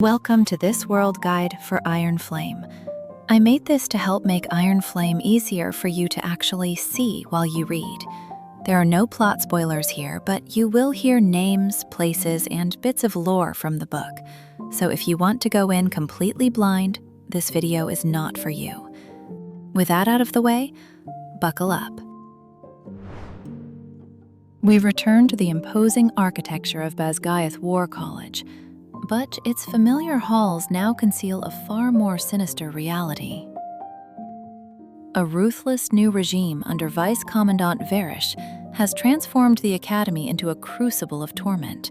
Welcome to this world guide for Iron Flame. I made this to help make Iron Flame easier for you to actually see while you read. There are no plot spoilers here, but you will hear names, places, and bits of lore from the book. So if you want to go in completely blind, this video is not for you. With that out of the way, buckle up. We return to the imposing architecture of Basgiath War College, but its familiar halls now conceal a far more sinister reality. A ruthless new regime under Vice Commandant Varrish has transformed the academy into a crucible of torment,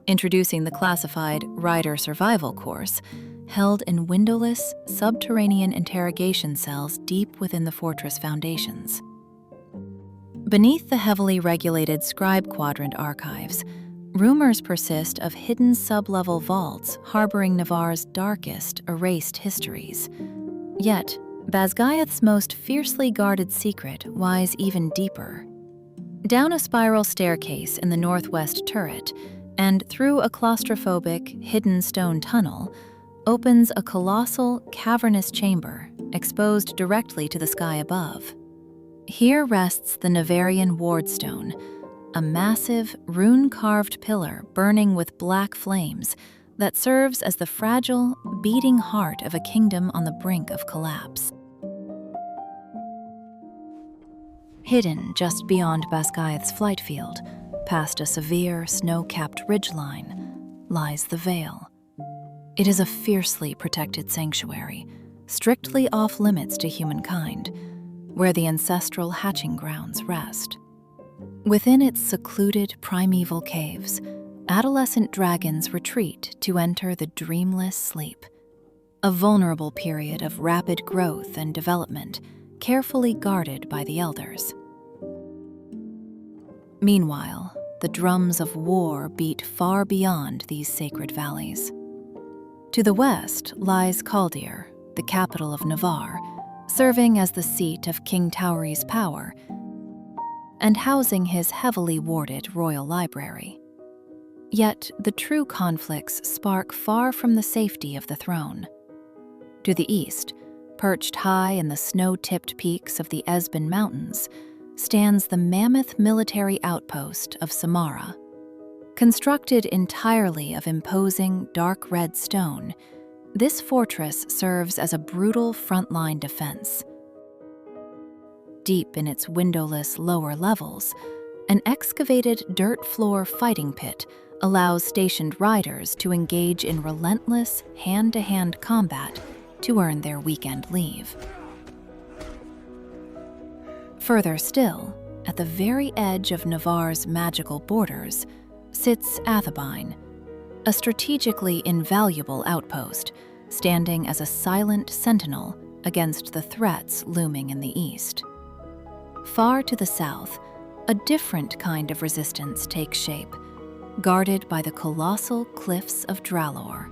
introducing the classified Rider Survival course, held in windowless, subterranean interrogation cells deep within the fortress foundations. Beneath the heavily regulated Scribe Quadrant archives, rumors persist of hidden sub-level vaults harboring Navarre's darkest, erased histories. Yet, Basgiath's most fiercely guarded secret lies even deeper. Down a spiral staircase in the northwest turret, and through a claustrophobic, hidden stone tunnel, opens a colossal, cavernous chamber exposed directly to the sky above. Here rests the Navarrian Wardstone, a massive, rune-carved pillar burning with black flames that serves as the fragile, beating heart of a kingdom on the brink of collapse. Hidden just beyond Basgiath's flight field, past a severe, snow-capped ridgeline, lies the Vale. It is a fiercely protected sanctuary, strictly off-limits to humankind, where the ancestral hatching grounds rest. Within its secluded primeval caves, adolescent dragons retreat to enter the dreamless sleep, a vulnerable period of rapid growth and development, carefully guarded by the elders. Meanwhile, the drums of war beat far beyond these sacred valleys. To the west lies Caldir, the capital of Navarre, serving as the seat of King Tauri's power and housing his heavily warded royal library. Yet the true conflicts spark far from the safety of the throne. To the east, perched high in the snow-tipped peaks of the Esben Mountains, stands the mammoth military outpost of Samara. Constructed entirely of imposing dark red stone, this fortress serves as a brutal frontline defense. Deep in its windowless lower levels, an excavated dirt floor fighting pit allows stationed riders to engage in relentless hand-to-hand combat to earn their weekend leave. Further still, at the very edge of Navarre's magical borders, sits Athabine, a strategically invaluable outpost, standing as a silent sentinel against the threats looming in the east. Far to the south, a different kind of resistance takes shape, guarded by the colossal cliffs of Dralor.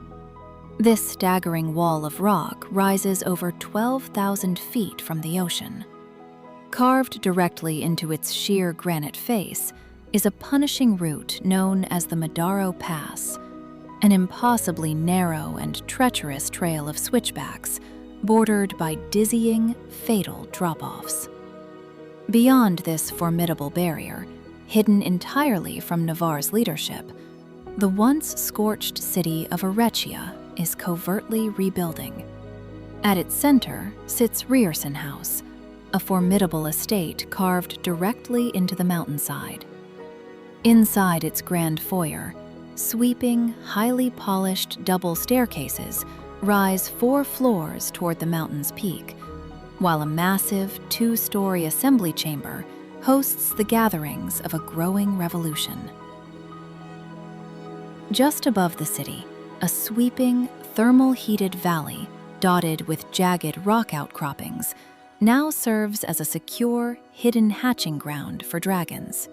This staggering wall of rock rises over 12,000 feet from the ocean. Carved directly into its sheer granite face is a punishing route known as the Madaro Pass, an impossibly narrow and treacherous trail of switchbacks bordered by dizzying, fatal drop-offs. Beyond this formidable barrier, hidden entirely from Navarre's leadership, the once scorched city of Aretia is covertly rebuilding. At its center sits Rierson House, a formidable estate carved directly into the mountainside. Inside its grand foyer, sweeping, highly polished double staircases rise 4 floors toward the mountain's peak, while a massive 2-story assembly chamber hosts the gatherings of a growing revolution. Just above the city, a sweeping, thermal-heated valley dotted with jagged rock outcroppings now serves as a secure, hidden hatching ground for dragons.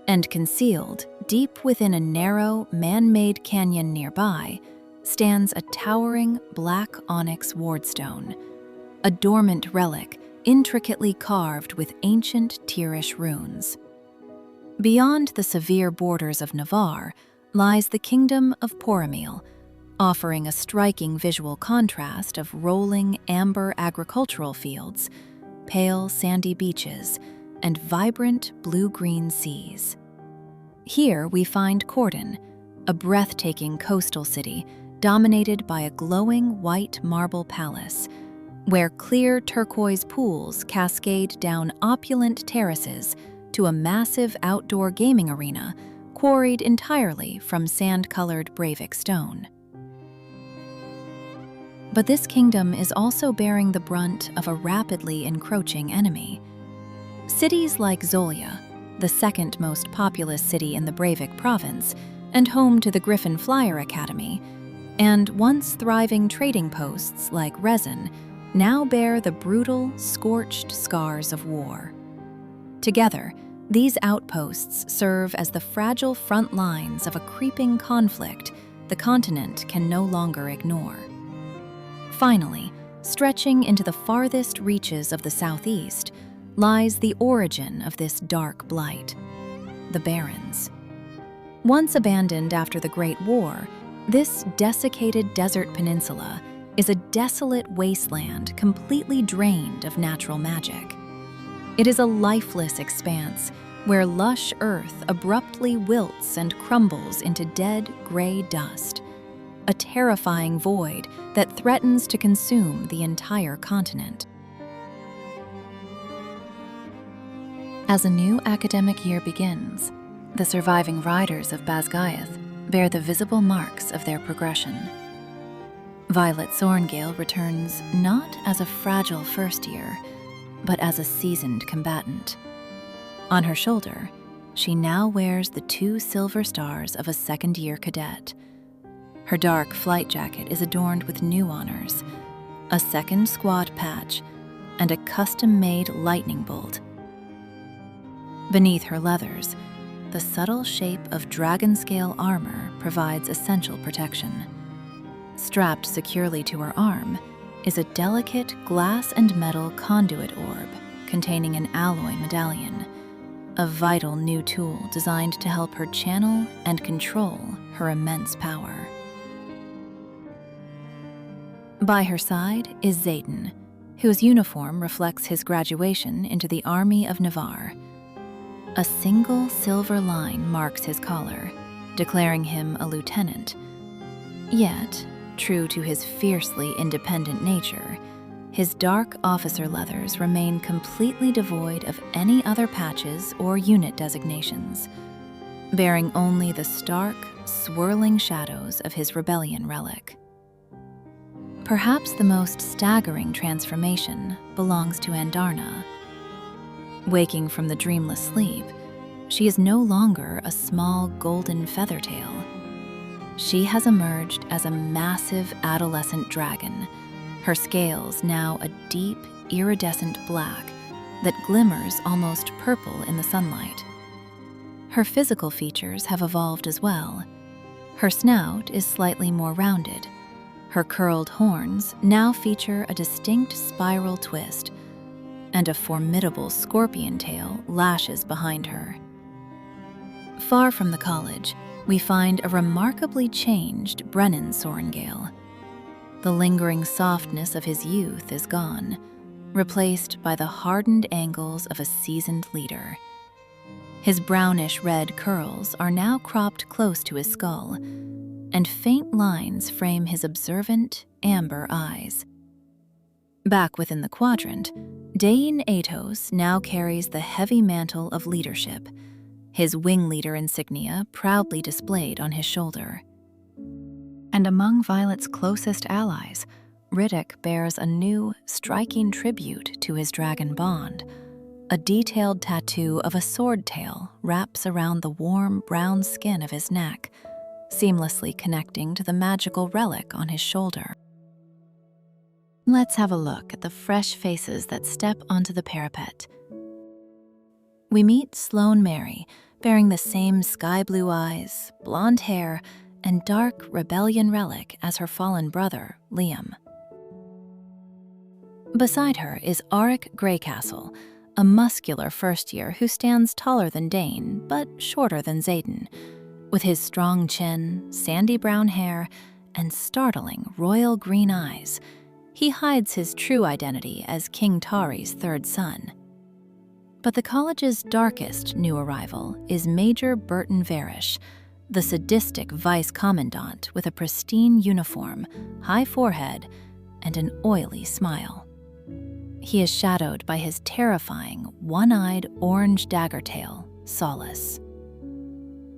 And concealed deep within a narrow, man-made canyon nearby stands a towering black onyx wardstone, a dormant relic intricately carved with ancient Tyrish runes. Beyond the severe borders of Navarre lies the kingdom of Poromiel, offering a striking visual contrast of rolling amber agricultural fields, pale sandy beaches, and vibrant blue-green seas. Here we find Cordon, a breathtaking coastal city dominated by a glowing white marble palace, where clear turquoise pools cascade down opulent terraces to a massive outdoor gaming arena quarried entirely from sand-colored Breivik stone. But this kingdom is also bearing the brunt of a rapidly encroaching enemy. Cities like Zolia, the second most populous city in the Breivik province and home to the Griffin Flyer Academy, and once thriving trading posts like Rezin, now bear the brutal, scorched scars of war. Together, these outposts serve as the fragile front lines of a creeping conflict the continent can no longer ignore. Finally, stretching into the farthest reaches of the southeast, lies the origin of this dark blight: the Barrens. Once abandoned after the Great War, this desiccated desert peninsula is a desolate wasteland completely drained of natural magic. It is a lifeless expanse where lush earth abruptly wilts and crumbles into dead gray dust, a terrifying void that threatens to consume the entire continent. As a new academic year begins, the surviving riders of Basgiath bear the visible marks of their progression. Violet Sorngale returns not as a fragile first year, but as a seasoned combatant. On her shoulder, she now wears the 2 silver stars of a second-year cadet. Her dark flight jacket is adorned with new honors, a second squad patch, and a custom-made lightning bolt. Beneath her leathers, the subtle shape of dragon-scale armor provides essential protection. Strapped securely to her arm is a delicate glass and metal conduit orb containing an alloy medallion, a vital new tool designed to help her channel and control her immense power. By her side is Zayden, whose uniform reflects his graduation into the Army of Navarre. A single silver line marks his collar, declaring him a lieutenant. Yet, true to his fiercely independent nature, his dark officer leathers remain completely devoid of any other patches or unit designations, bearing only the stark, swirling shadows of his rebellion relic. Perhaps the most staggering transformation belongs to Andarna. Waking from the dreamless sleep, she is no longer a small golden feathertail. She has emerged as a massive adolescent dragon, her scales now a deep, iridescent black that glimmers almost purple in the sunlight. Her physical features have evolved as well. Her snout is slightly more rounded. Her curled horns now feature a distinct spiral twist, and a formidable scorpion tail lashes behind her. Far from the college, we find a remarkably changed Brennan Sorngale. The lingering softness of his youth is gone, replaced by the hardened angles of a seasoned leader. His brownish-red curls are now cropped close to his skull, and faint lines frame his observant, amber eyes. Back within the quadrant, Dain Atos now carries the heavy mantle of leadership, his wing leader insignia proudly displayed on his shoulder. And among Violet's closest allies, Riddick bears a new, striking tribute to his dragon bond. A detailed tattoo of a sword tail wraps around the warm brown skin of his neck, seamlessly connecting to the magical relic on his shoulder. Let's have a look at the fresh faces that step onto the parapet. We meet Sloane Mary, bearing the same sky-blue eyes, blonde hair, and dark rebellion relic as her fallen brother, Liam. Beside her is Auric Greycastle, a muscular first-year who stands taller than Dain, but shorter than Zayden, with his strong chin, sandy brown hair, and startling royal green eyes, he hides his true identity as King Tari's third son. But the college's darkest new arrival is Major Burton Varish, the sadistic vice commandant with a pristine uniform, high forehead, and an oily smile. He is shadowed by his terrifying, one-eyed orange dagger tail, Solace.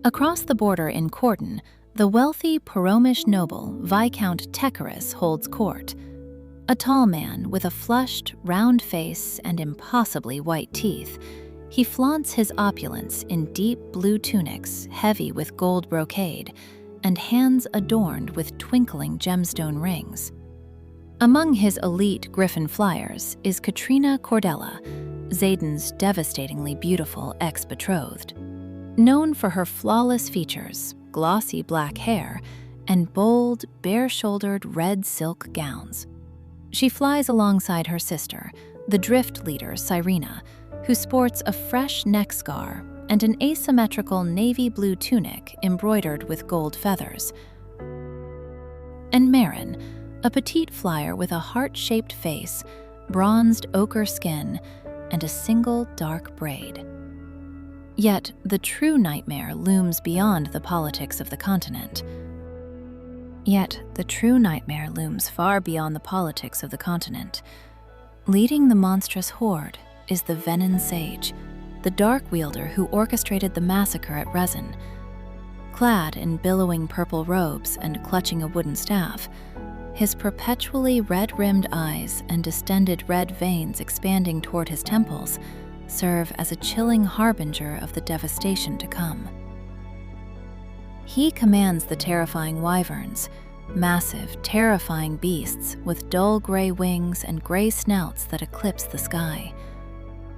Across the border in Corton, the wealthy Poromish noble Viscount Tecarus holds court. A tall man with a flushed, round face and impossibly white teeth, he flaunts his opulence in deep blue tunics heavy with gold brocade and hands adorned with twinkling gemstone rings. Among his elite Griffin flyers is Katrina Cordella, Xaden's devastatingly beautiful ex-betrothed. Known for her flawless features, glossy black hair, and bold, bare-shouldered red silk gowns. She flies alongside her sister, the drift leader Cyrena, who sports a fresh neck scar and an asymmetrical navy blue tunic embroidered with gold feathers. And Marin, a petite flyer with a heart-shaped face, bronzed ochre skin, and a single dark braid. Yet the true nightmare looms beyond the politics of the continent. Far beyond the politics of the continent. Leading the monstrous horde is the Venin Sage, the dark wielder who orchestrated the massacre at Resin. Clad in billowing purple robes and clutching a wooden staff, his perpetually red-rimmed eyes and distended red veins expanding toward his temples serve as a chilling harbinger of the devastation to come. He commands the terrifying wyverns, massive, terrifying beasts with dull gray wings and gray snouts that eclipse the sky.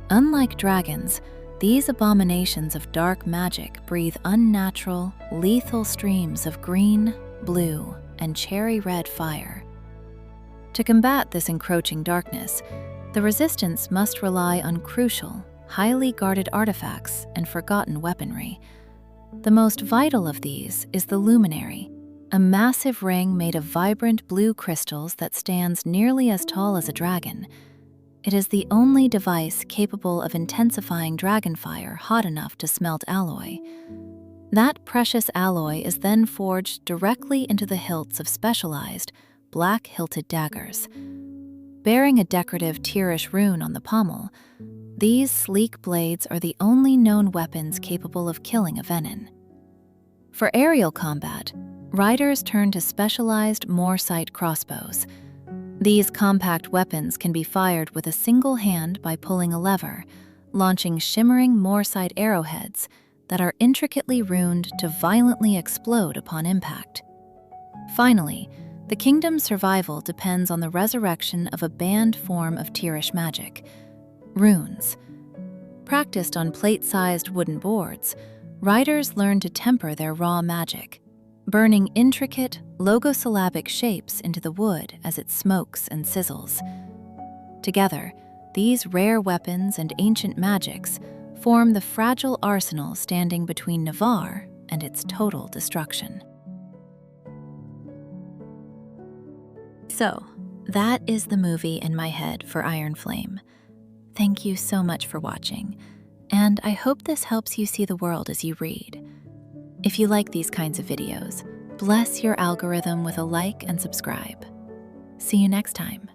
Unlike dragons, these abominations of dark magic breathe unnatural, lethal streams of green, blue, and cherry red fire. To combat this encroaching darkness, the resistance must rely on crucial, highly guarded artifacts and forgotten weaponry. The most vital of these is the Luminary, a massive ring made of vibrant blue crystals that stands nearly as tall as a dragon. It is the only device capable of intensifying dragonfire hot enough to smelt alloy. That precious alloy is then forged directly into the hilts of specialized, black-hilted daggers. Bearing a decorative Tyrish rune on the pommel, these sleek blades are the only known weapons capable of killing a Venin. For aerial combat, riders turn to specialized Moresight crossbows. These compact weapons can be fired with a single hand by pulling a lever, launching shimmering Moresight arrowheads that are intricately runed to violently explode upon impact. Finally, the kingdom's survival depends on the resurrection of a banned form of Tyrish magic, runes. Practiced on plate-sized wooden boards, riders learn to temper their raw magic, burning intricate, logosyllabic shapes into the wood as it smokes and sizzles. Together, these rare weapons and ancient magics form the fragile arsenal standing between Navarre and its total destruction. So, that is the movie in my head for Iron Flame. Thank you so much for watching, and I hope this helps you see the world as you read. If you like these kinds of videos, bless your algorithm with a like and subscribe. See you next time.